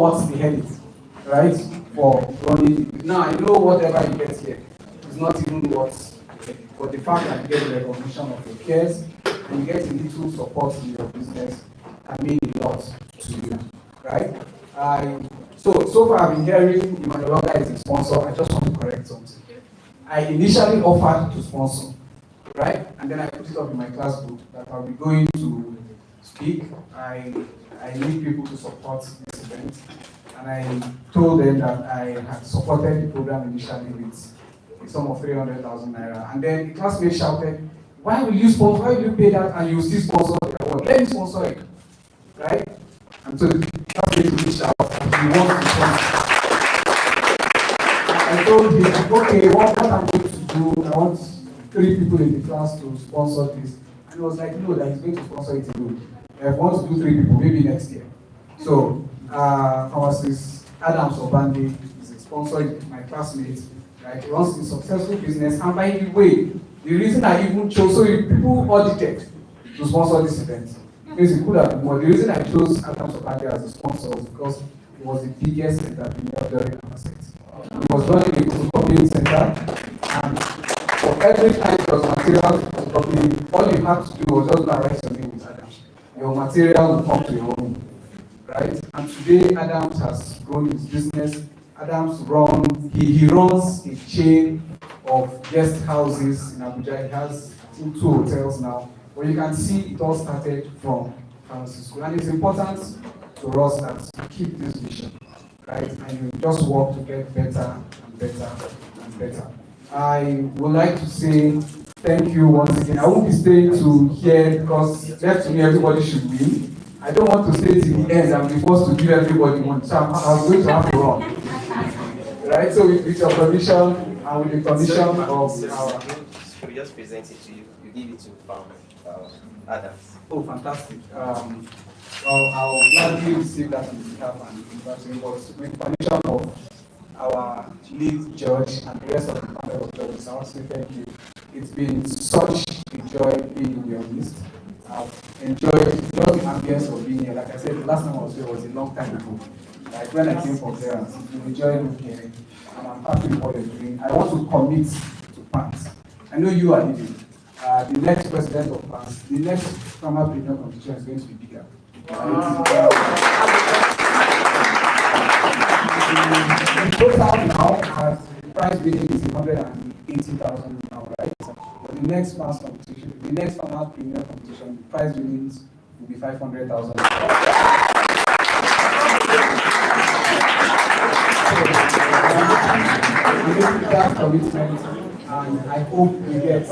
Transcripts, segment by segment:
what's the headache, right? For running. Now I know whatever you get here is not even what, but the fact that you get the recognition of your peers and you get a little support in your business can mean a lot to you, right? So far I've been hearing Emmanuel is a sponsor. I just want to correct something. I initially offered to sponsor, right? And then I put it up in my class group that I'll be going to speak. I need people to support this event. And I told them that I had supported the program initially with a sum of 300,000 naira. And then the classmate shouted, why will you sponsor? Why will you pay that and you still sponsor the award? Let me sponsor it, right? And so the classmate reached out and he wants to sponsor. I told him, okay, what I'm going to do, I want 3 people in the class to sponsor this. And he was like, no, that he's going to sponsor it alone. If I want to do 3 people, maybe next year. So, pharmacist Adams Obande is a sponsor, my classmate, right? He runs a successful business. And by the way, the reason I even chose, so if people audited to sponsor this event, because it could have been more. The reason I chose Adams Obande as a sponsor was because it was the biggest entrepreneur during our set. It was running a photocopying center, and for every time there was material photocopying, all you had to do was just write your name with Adams. Your material will come to your home, right? And today, Adams has grown his business. Adams he runs a chain of guest houses in Abuja. He has 2 hotels now. But you can see it all started from pharmacy school. And it's important to us that we keep this vision, right? And you just work to get better and better and better. I would like to say thank you once again. I won't be staying to hear because left to me everybody should win. I don't want to stay till the end and be forced to give everybody one. So I'm going to have to run. Right? So with your permission and with the permission of our... Should we just present it to you? You give it to Adams. Oh, fantastic. I'll gladly receive that on behalf and but with permission of our lead judge and the rest of the panel of judges, I want to say thank you. It's been such a joy being in your midst. I've enjoyed the ambience of being here. Like I said, the last time I was here was a long time ago. Like when I came from clearance, you enjoyed being here, and I'm happy with what you're doing. I want to commit to PANS. I know you are leading. The next president of PANS, the next farmer premium competition is going to be bigger. The total now has the prize bidding is 180,000 now, right? But the next PANS competition, the next farmer premium competition, the prize biddings will be 500,000. That commitment, and I hope we get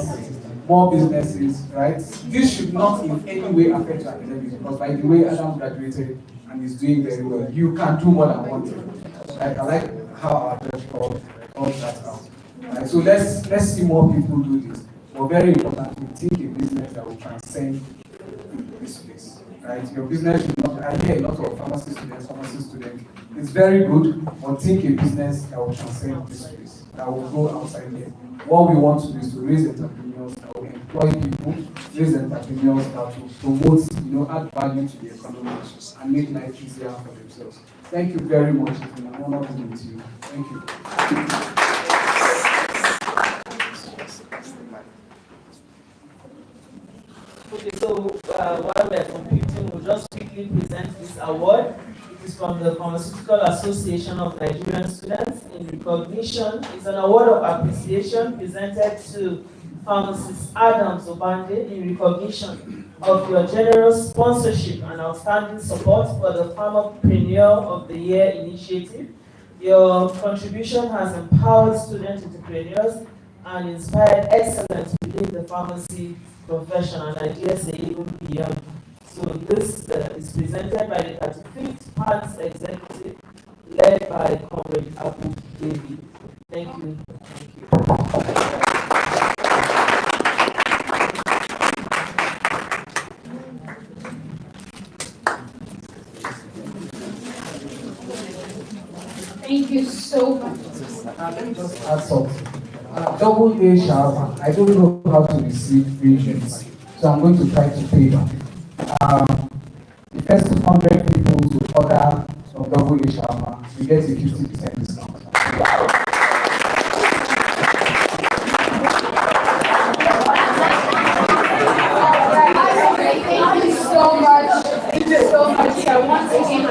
more businesses, right? This should not in any way affect your academics because by the way Adam graduated and is doing very well, you can do more than one thing. Right? I like how our judge called that out. Right? So let's see more people do this. But very importantly, think a business that will transcend this place. Right? Your business should not, I hear a lot of pharmacy students. It's very good, but think a business that will transcend this place, that will go outside here. What we want to do is to raise entrepreneurs that will employ people, raise entrepreneurs that will promote, add value to the economy and make life easier for themselves. Thank you very much. It's been an honor to meet you. Thank you. Okay, so while we're computing, we'll just quickly present this award. It is from the Pharmaceutical Association of Nigerian Students in recognition. It's an award of appreciation presented to Pharmacist Adams Obande in recognition of your generous sponsorship and outstanding support for the Pharmapreneur of the Year initiative. Your contribution has empowered student entrepreneurs and inspired excellence within the pharmacy profession, and I dare say even beyond. So this is presented by the 35th PANS executive, led by Comrade Abu David. Thank you. Thank you so much. Let me just add something. Double A sharp, I don't know how to receive visions, so I'm going to try to pay them. The first 100 people to order some double full shawarma, you get a 50% discount. Thank you so much. Thank you so much, sir. Once again,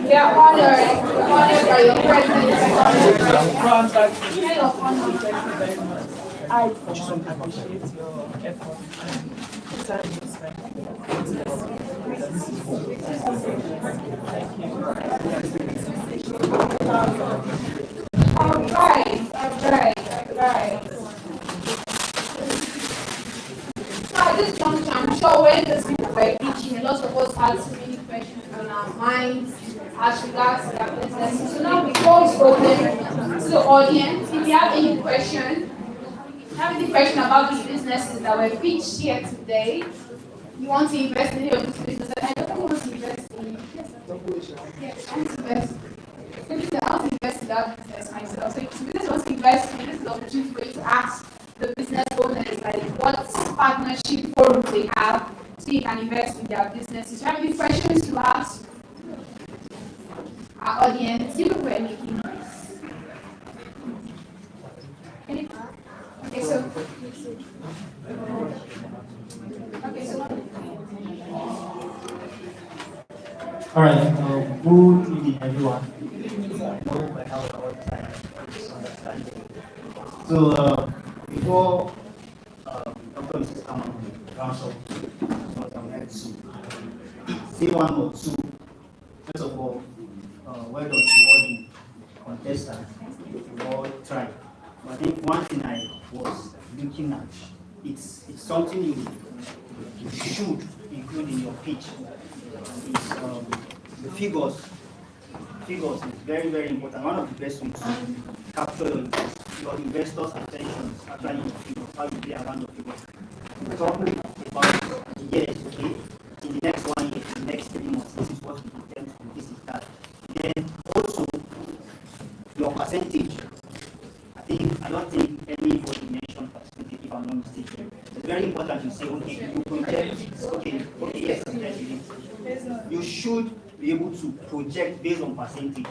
we are honored. We're honored by your presence. We're honored by your kind of honor. Thank you very much. I appreciate your effort and time you spent. All right, all right, all right. So at this juncture, I'm sure when the people were teaching, a lot of us had so many questions on our minds as regards to their business. So now before we open to the audience, if you have any question about the businesses that were pitched here today, you want to invest in any of these businesses, I don't want to invest in. Yes, I want to invest. So this is how to invest in that business myself. So if the business wants to invest in, this is the opportunity for you to ask the business owners like what partnership forums they have so you can invest in their businesses. Do you have any questions to ask our audience? You were making noise. Okay, so All right. Good evening, everyone. I hope I have all time understanding. So before Dr. Mrs. Kaman rounds up what I'm going to say one or two. First of all, well done to all the contestants. You all tried. But I think one thing I was looking at, it's something you should include in your pitch. Is the figures. Figures is very, very important. One of the best ways to capture your investors' attention is actually your figures, how you play around the figures. We're talking about the years, okay? In the next 1 year, in the next 3 months, this is what we intend to do, this is that. Then also your percentage. I don't think anybody mentioned percentage if I'm not mistaken. It's very important you say, okay, you project, okay, yes, you should be able to project based on percentage.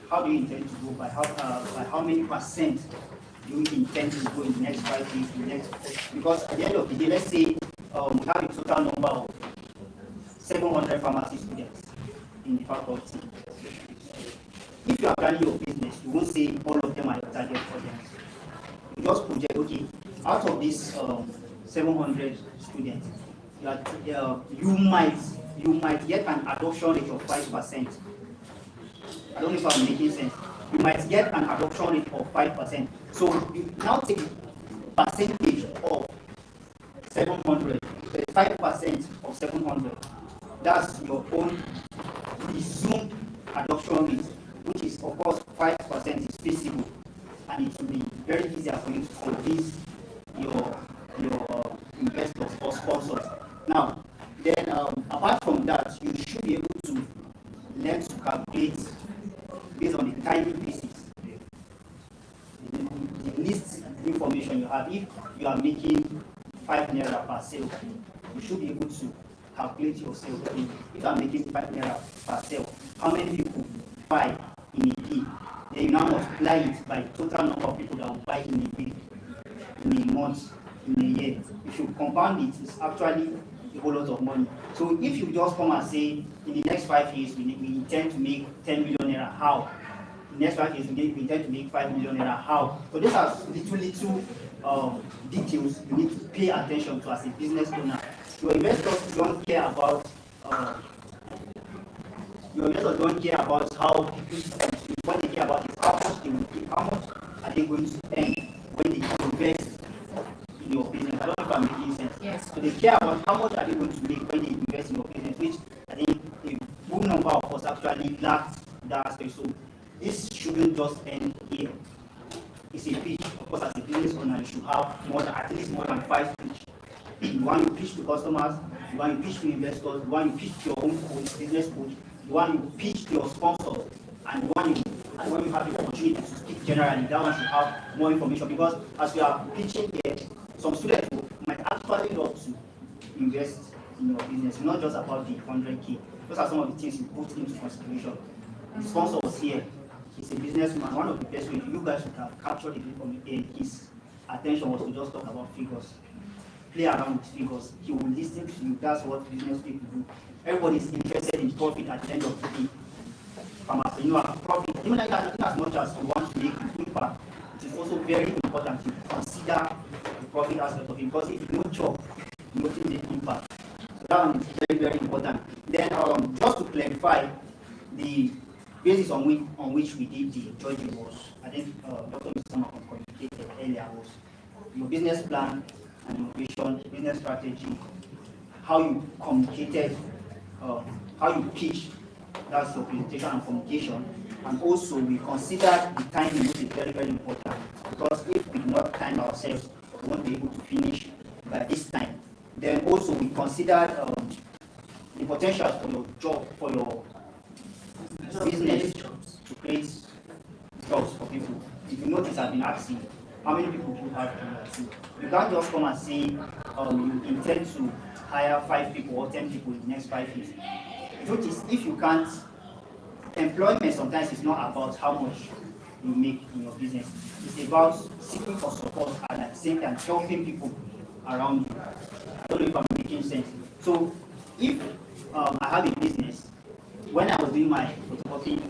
How do you intend to go? By how many percent do you intend to go in the next 5 years? Because at the end of the day, let's say we have a total number of 700 pharmacy students in the faculty. If you are planning your business, you won't say all of them are your target audience. You just project, okay, out of these 700 students, you might get an adoption rate of 5%. I don't know if I'm making sense. You might get an adoption rate of 5%. So you now take percentage of 700, 5% of 700. That's your own presumed adoption rate, which is of course 5% is feasible, and it will be very easier for you to convince your investors or sponsors. Now, then apart from that, you should be able to learn to calculate based on the tiny pieces, the least information you have. If you are making 5 naira per sale, you should be able to calculate your sale. If you are making 5 naira per sale, how many people buy in a day? Then you now multiply it by the total number of people that will buy in a day, in a month, in a year. If you compound it, it's actually a whole lot of money. So if you just come and say, in the next 5 years, we intend to make 10 million naira, how? In the next 5 years, we intend to make 5 million naira, how? So these are little details you need to pay attention to as a business owner. Your investors don't care about how what they care about is how much they will pay, how much are they going to earn when they invest in your business. I don't know if I'm making sense. Yes. So they care about how much are they going to make when they invest in your business, which I think a good number of us actually lacked that aspect. So this shouldn't just end here. It's a pitch. Of course, as a business owner, you should have at least more than 5 pitch. The one you pitch to customers, the one you pitch to investors, the one you pitch to your own coach, business coach, the one you pitch to your sponsors, and when you have the opportunity to speak generally, that one should have more information, because as we are pitching here, some students might actually love to invest in your business. It's not just about the 100K. Those are some of the things you put into consideration. The sponsor was here. He's a businessman. One of the best ways you guys would have captured his attention was to just talk about figures. Play around with figures. He will listen to you. That's what business people do. Everybody is interested in profit at the end of the day. Profit, even like that, as much as you want to make impact, it is also very important to consider the profit aspect of it, because if you don't chop, you don't make impact. So that one is very, very important. Then just to clarify, the basis on which we did the judging was, I think Dr. Mr. communicated earlier, was your business plan and innovation, business strategy, how you communicated, how you pitch, that's your presentation and communication, and also we consider the timing, which is very, very important, because if we do not time ourselves, we won't be able to finish by this time. Then also we considered the potential for your job, for your business to create jobs for people. If you notice, I've been asking, how many people do you have in your team? You can't just come and say you intend to hire 5 people or 10 people in the next 5 years. The truth is, if you can't, employment sometimes is not about how much you make in your business. It's about seeking for support and at the same time helping people around you. I don't know if I'm making sense. So if I have a business, when I was doing my photocopy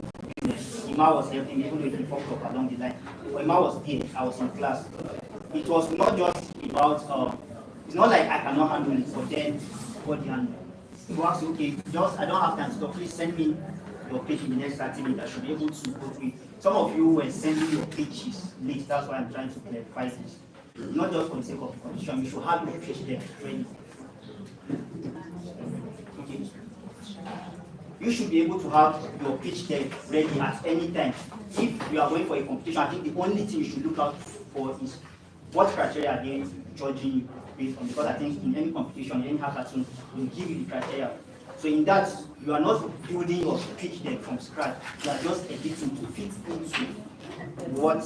business, Ima was helping me, even though he fucked up along the line. When Ima was there, I was in class. It was not just about, it's not like I cannot handle it, but then body handle. He was okay, just I don't have time to talk, please send me your pitch in the next 30 minutes. I should be able to go through it. Some of you were sending your pitches late, that's why I'm trying to clarify this. Not just for the sake of competition, you should have your pitch there ready. Okay. You should be able to have your pitch deck ready at any time. If you are going for a competition, I think the only thing you should look out for is what criteria are they judging you based on, because I think in any competition, in any hackathon, they'll give you the criteria. So in that, you are not building your pitch deck from scratch, you are just editing to fit into what,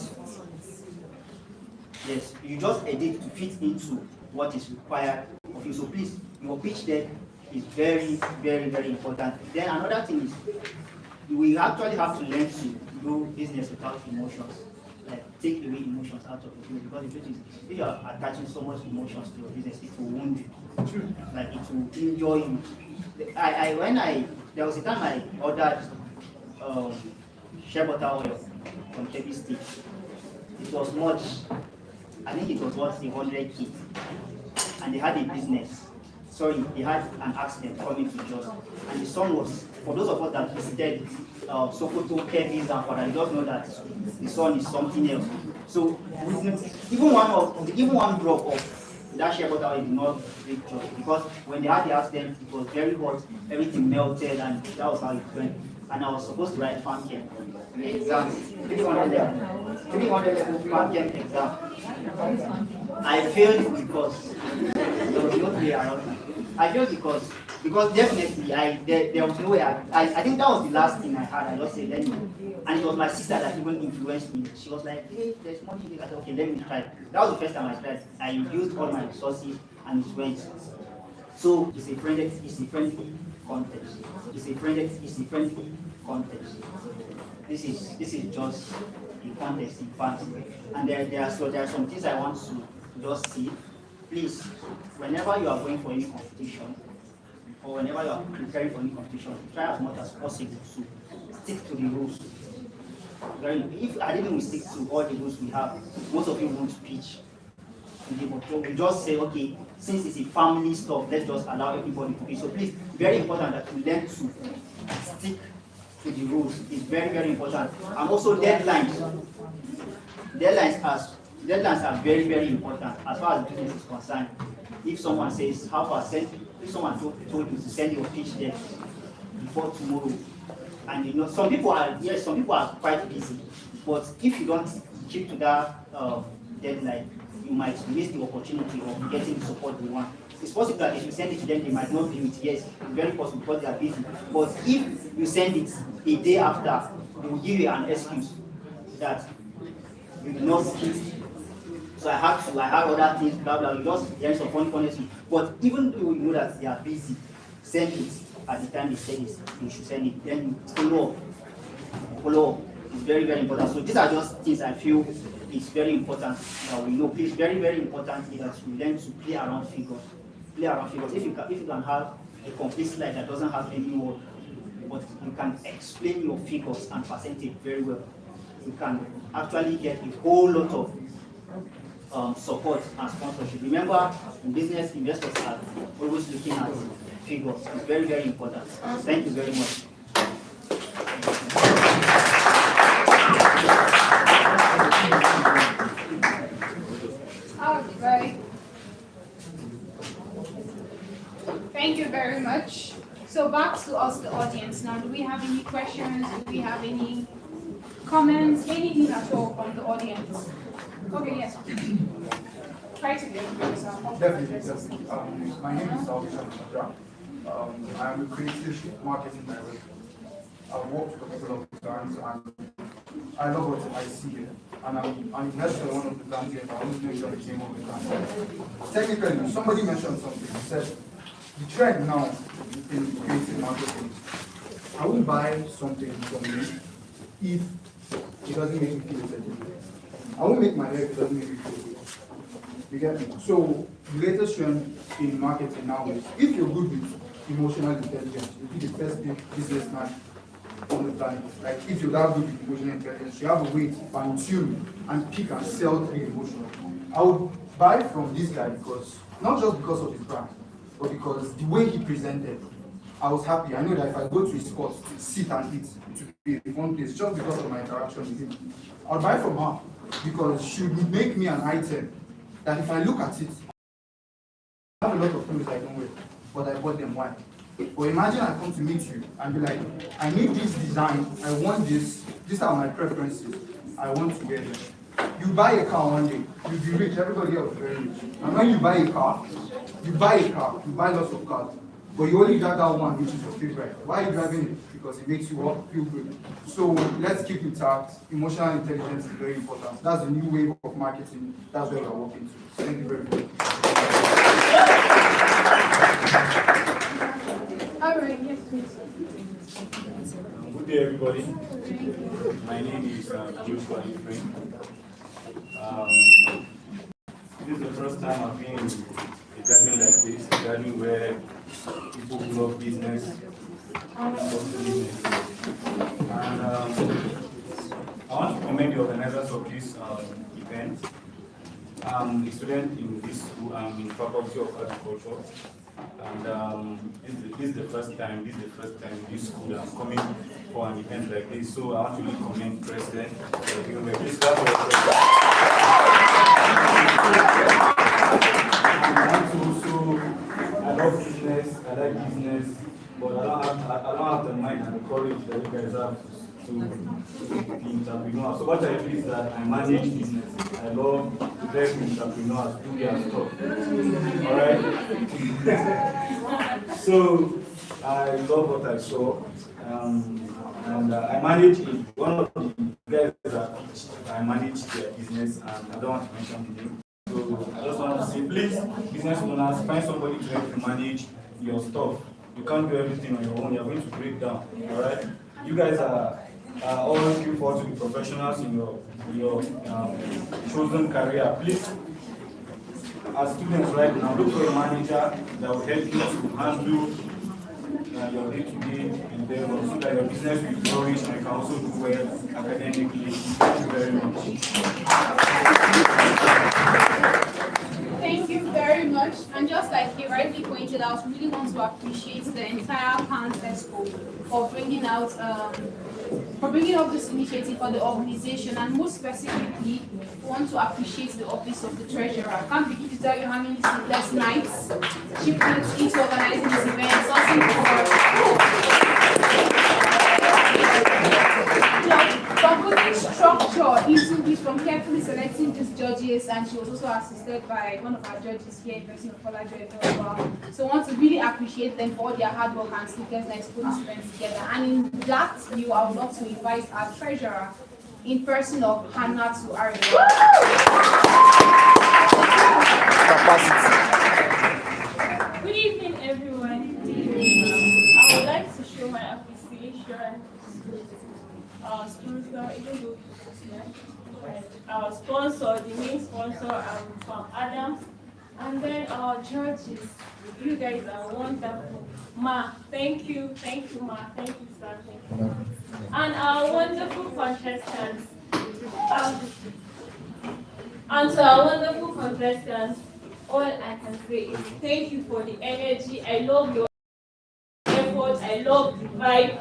yes, you just edit to fit into what is required of you. So please, your pitch deck is very, very, very important. Then another thing is, we actually have to learn to do business without emotions. Like, take away emotions out of your business, because the truth is, if you are attaching so much emotions to your business, it will wound you. Like, it will injure you. There was a time I ordered shea butter oil from Chevy Stick. It was much, I think it was worth 100K, and they had a business. Sorry, they had an accident coming to Jos, and the son was, for those of us that visited Sokoto, Kevis, and Father, you just know that the son is something else. So even one drop of that shea butter oil did not break Jos, because when they had the accident, it was very hot, everything melted, and that was how it went. And I was supposed to write farm chem exam, 300 level farm chem exam. I failed because there was no way around it. I failed because definitely there was no way. I think that was the last thing I had. I just said, let me. And it was my sister that even influenced me. She was like, hey, there's money. I said, okay, let me try. That was the first time I tried. I used all my resources and it went. So it's a friendly context. It's a friendly context. This is just a context in fact. And there are some things I want to just see. Please, whenever you are going for any competition, or whenever you are preparing for any competition, try as much as possible to stick to the rules. If I didn't stick to all the rules we have, most of you won't pitch. We just say, okay, since it's a family stuff, let's just allow everybody to pitch. So please, very important that you learn to stick to the rules. It's very, very important. And also deadlines. Deadlines are very, very important as far as business is concerned. If someone says, if someone told you to send your pitch deck before tomorrow, and some people are quite busy, but if you don't keep to that deadline, you might miss the opportunity of getting the support you want. It's possible that if you send it to them, they might not do it. Yes, it's very possible because they are busy. But if you send it a day after, they will give you an excuse that you did not skip. So I had other things, blah blah. You just hear some funny things. But even though you know that they are busy, send it. at the time he said you should send it. Then follow up. Follow up is very, very important. So these are just things I feel is very important that we know. Please, very, very important is that we learn to play around figures. Play around figures. If you can have a complete slide that doesn't have any word, but you can explain your figures and percentage very well, you can actually get a whole lot of support and sponsorship. Remember, in business, investors are always looking at figures. It's very, very important. Thank you very much. All right. Thank you very much. So back to us, the audience. Now, do we have any questions? Do we have any comments? Anything at all from the audience? Okay, yes. Try to get yourself. Definitely. My name is Salvation Chandra. I am a creative marketing director. I've worked with a couple of brands and I love what I see here. And I'm invested in one of the brands here, but I want to make sure it came up with that. Technically, somebody mentioned something. He said, the trend now in creative marketing, I won't buy something from you if it doesn't make me feel certain. I won't make my hair if it doesn't make me feel good. You get me? So the latest trend in marketing now is if you're good with emotional intelligence, you'll be the best businessman on the planet. Like if you're that good with emotional intelligence, you have a way to fine-tune and pick and sell the emotion. I would buy from this guy because not just because of his brand, but because the way he presented, I was happy. I know that if I go to his spot to sit and eat, to be in one place, just because of my interaction with him, I'll buy from her because she would make me an item that if I look at it, I have a lot of clothes I don't wear, but I bought them. Why? But imagine I come to meet you and be like, I need this design, I want this, these are my preferences, I want to wear them. You buy a car one day, you'll be rich, everybody else is very rich. And when you buy a car, you buy lots of cars, but you only drive that one which is your favorite. Why are you driving it? Because it makes you feel good. So let's keep it tact. Emotional intelligence is very important. That's the new wave of marketing. That's what we're working to. Thank you very much. All right, yes, please. Good day, everybody. My name is Joshua Iframe. This is the first time I've been in a gathering like this, a gathering where people who love business talk to business. And I want to commend the organizers of this event. I'm a student in this school. I'm in Faculty of Agriculture. And this is the first time this school that I'm coming for an event like this. So I want to really commend the president. Please clap for the president. I love business, I like business, but I don't have the mind and the courage that you guys have to be entrepreneurs. So what I do is that I manage business. I love to help entrepreneurs do their stuff. Alright? So I love what I saw. And I manage one of the guys that I manage their business, and I don't want to mention the name. So I just want to say, please, business owners, find somebody to help you manage your stuff. You can't do everything on your own. You're going to break down. All right? You guys are all looking forward to be professionals in your chosen career. Please, as students right now, look for a manager that will help you to handle your day-to-day endeavors so that your business will flourish and you can also do well academically. Thank you very much. Thank you very much. And just like he rightly pointed out, we really want to appreciate the entire Pants Expo for bringing out this initiative for the organization, and most specifically, we want to appreciate the office of the treasurer. I can't begin to tell you how many sleepless nights she put into organizing this event. From putting structure into this, from carefully selecting these judges, and she was also assisted by one of our judges here, person of Olajoy as well. So I want to really appreciate them for all their hard work and sleepless nights put this event together. And in that view, I would love to invite our treasurer in person of Hannah to Ariel. Good evening, everyone. I would our sponsor, even though our sponsor, the main sponsor, from Adams, and then our judges. You guys are wonderful. Ma, thank you, Ma, thank you, sir, thank you. And our wonderful contestants. Um, and to our wonderful contestants, all I can say is thank you for the energy. I love your effort. I love the vibe.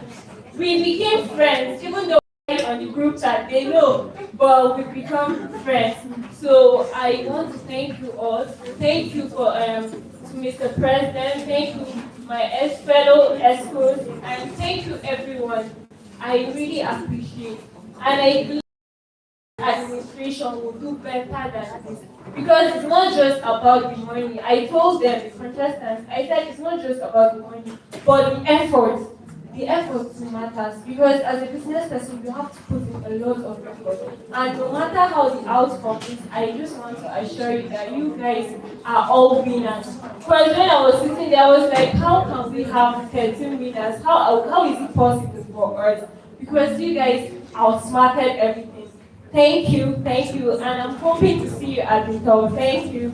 We became friends, even though we're on the group chat, they know, but we become friends. So I want to thank you all. Thank you for to Mr. President. Thank you, my fellow escorts, and thank you everyone. I really appreciate, and I believe administration will do better than this because it's not just about the money. I told them, the contestants, I said it's not just about the money, but the effort. The effort matters because as a business person, you have to put in a lot of effort. And no matter how the outcome is, I just want to assure you that you guys are all winners. Because when I was sitting there, I was like, how can we have 13 winners? How is it possible for us? Because you guys outsmarted everything. Thank you, and I'm hoping to see you at the top. Thank you.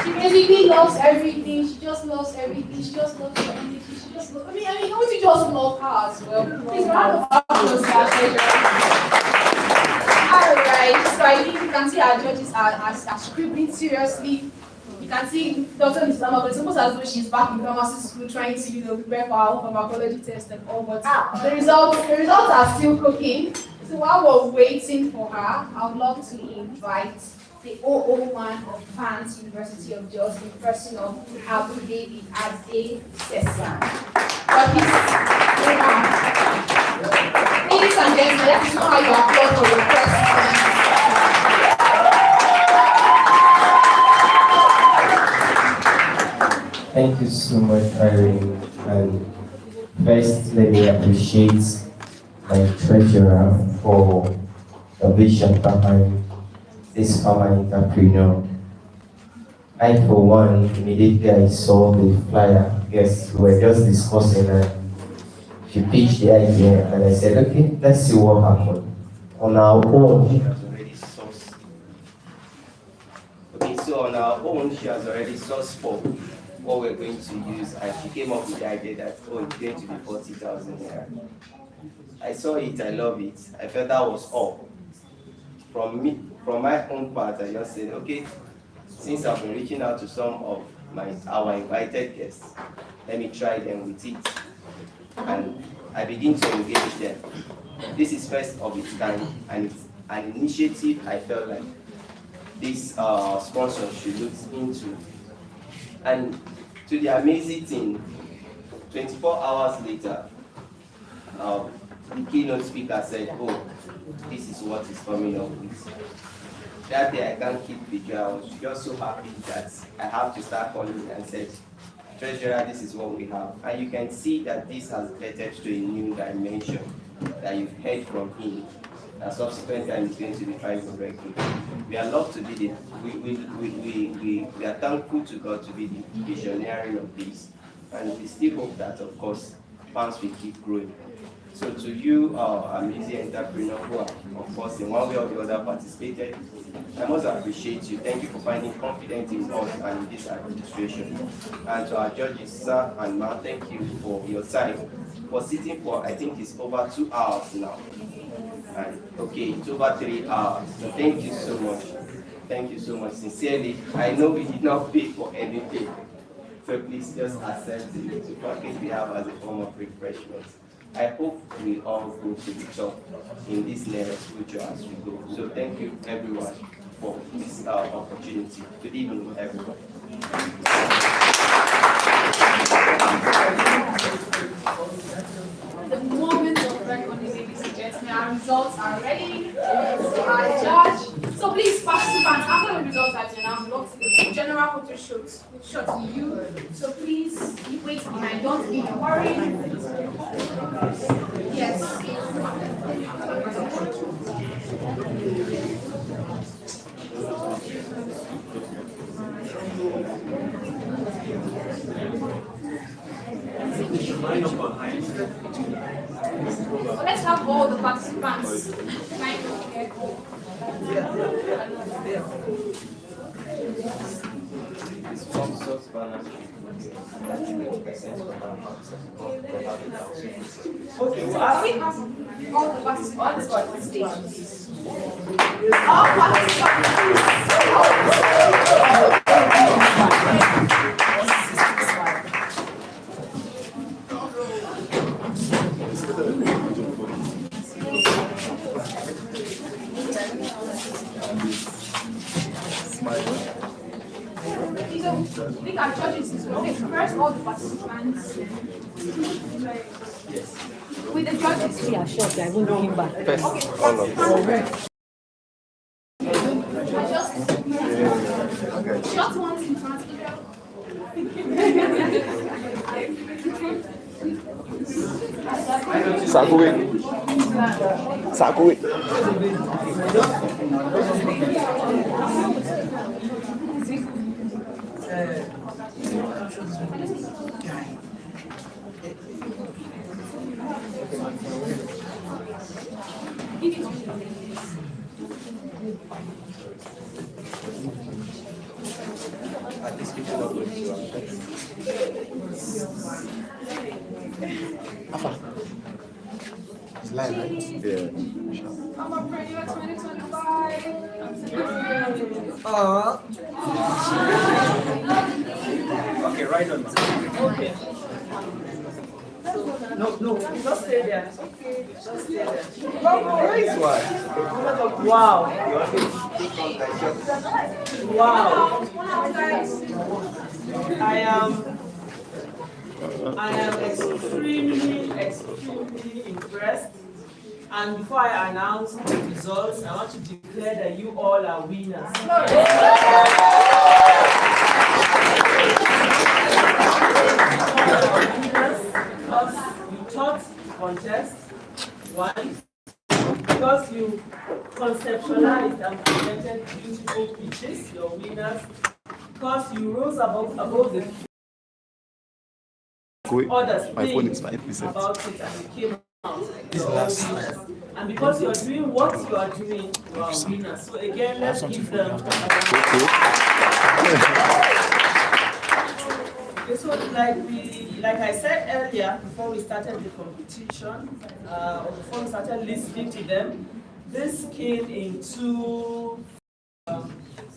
She basically loves everything. She just loves everything. She just loves your energy. She just loves. I mean, don't you just love her as well? Please round of applause for our treasurer. Alright, so I think you can see our judges are scribbling seriously. You can see Dr. Islama, but it's almost as though she's back in pharmacy school trying to, prepare for our pharmacology test and all. But the results are still cooking. So while we're waiting for her, I would love to invite the 001 of Fans University of Jos, in person of Abu David as a session. Ladies and gentlemen, let us know how you applaud for your president. Thank you so much, Irene. And first, let me appreciate my treasurer for the vision behind this farmer entrepreneur. I, for one, immediately I saw the flyer. Yes, we were just discussing and she pitched the idea, and I said, okay, let's see what happened. On our own, she has already sourced. Okay, so on our own, she has already sourced for what we're going to use, and she came up with the idea that, oh, it's going to be 40,000 naira. I saw it, I love it. I felt that was all. From my own part, I just said, okay, since I've been reaching out to some of our invited guests, let me try them with it. And I begin to engage them. This is first of its kind, and it's an initiative I felt like this sponsor should look into. And to the amazing thing, 24 hours later, the keynote speaker said, oh, this is what is coming up with. That day I can't keep video. I was just so happy that I have to start calling and said, Treasurer, this is what we have. And you can see that this has headed to a new dimension that you've heard from him. And subsequent time is going to be 500. We are loved to be the, we are thankful to God to be the visionary of this. And we still hope that, of course, fans will keep growing. So to you, amazing entrepreneur who have, of course, in one way or the other participated, I must appreciate you. Thank you for finding confidence in us and in this administration. And to our judges, sir and ma, thank you for your time. For sitting for, I think it's over 2 hours now. And okay, it's over 3 hours. So thank you so much. Thank you so much. Sincerely, I know we did not pay for anything. So please just accept the little package we have as a form of refreshment. I hope we all go to the top in this nearest future as we go. So thank you everyone for this opportunity. Good evening, everyone. The moment of reckoning, ladies and gentlemen, our results are ready. So our judge. So please, participants, after the results are announced, we'll to the general photo shot to you. So please, you wait behind. Don't be in a hurry. Yes. Line up behind. So let's have all the participants. Line up here. Sponsors balance. Okay, so Can we have all the participants on stage? All So, I think our judges is okay. First, all the participants. With the judges. Yeah, sure. I won't came back. Okay, participants. Short ones in front of Sakui. At least people are going to It's live, right? Yeah. I'm up for you at 2025. Okay, right on. Okay. No, just stay there. Okay, just stay there. Nice one. Wow. You always take on that job. Wow. I am extremely impressed. And before I announce the results, I want to declare that you all are winners. Because you taught contest, one, because you conceptualized and presented beautiful pitches, your winners, because you rose above the others My phone is think 5%. about it and you came out. You're all winners. And because you're doing what you are doing, you are winners. So again, let's give them. Okay, so like I said earlier, before we started the competition, or before we started listening to them, this came in two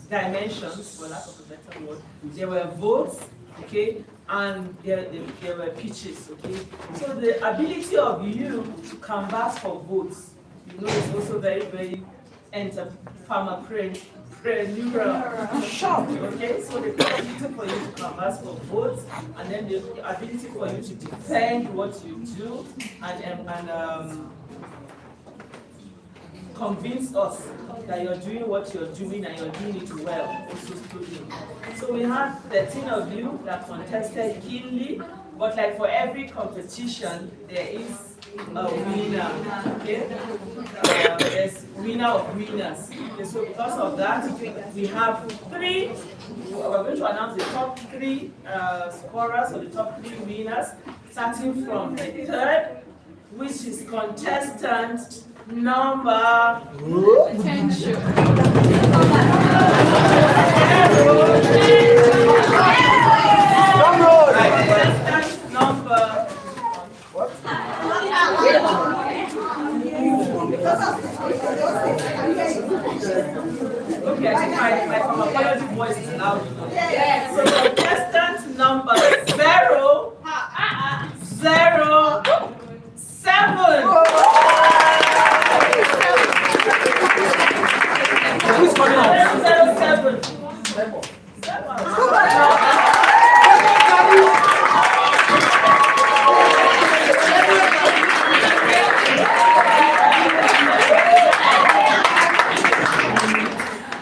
dimensions, for lack of a better word. There were votes, okay, and there were pitches, okay. So the ability of you to canvass for votes, you know, is also very, very entrepreneurial. Sharp, okay. So the ability for you to canvass for votes, and then the ability for you to defend what you do, and convince us that you're doing what you're doing and you're doing it well, also studying. So we had 13 of you that contested keenly, but like for every competition, there is a winner, okay? There's winner of winners. Okay, so because of that, we have three, we're going to announce the top three scorers, or the top three winners, starting from the third, which is contestant number Attention. contestant number what? Okay, I think my pharmacology voice is loud enough. Yes. So contestant number 007. Who's coming out? 007.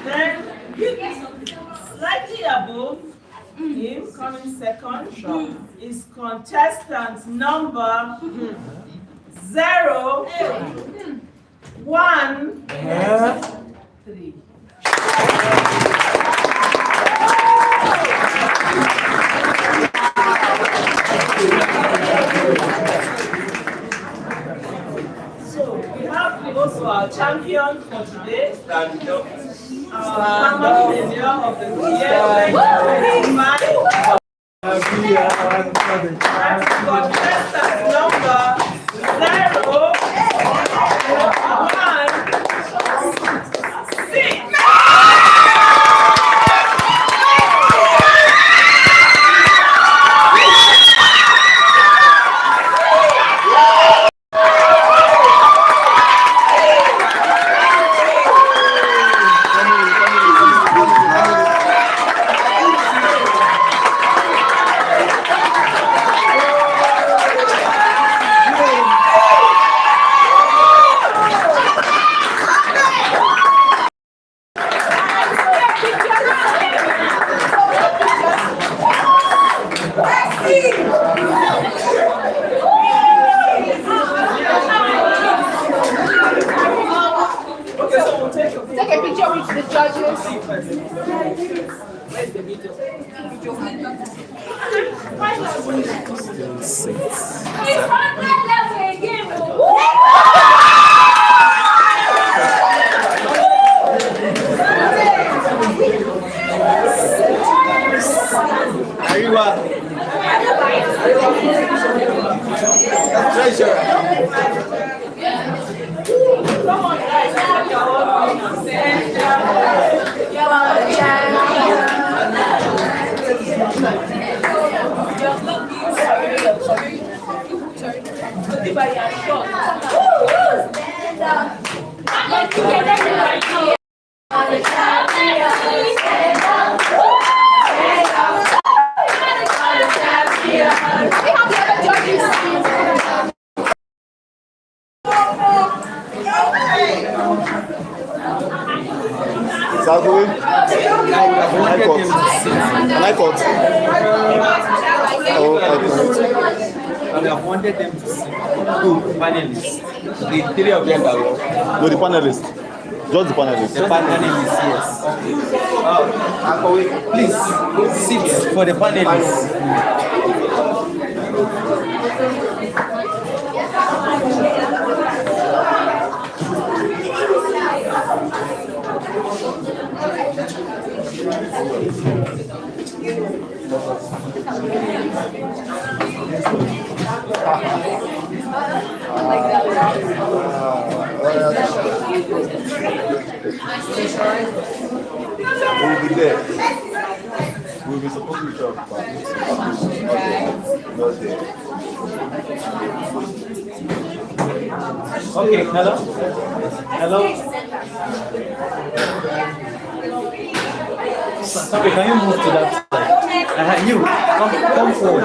Then, slightly above him, coming second, is contestant number 013. our champion for today. Stand up. Our champion of the year 2025. Contestant number 016. Take a picture with the judges. And I wanted them to see two panelists. The three of them that were. No, the panelists. Just the panelists. The panelists, yes. Please sit for the panelists. We'll be there. We'll be supposed to talk about it. Not there. Okay, hello? Hello? Sorry, can you move to that side? You, come forward.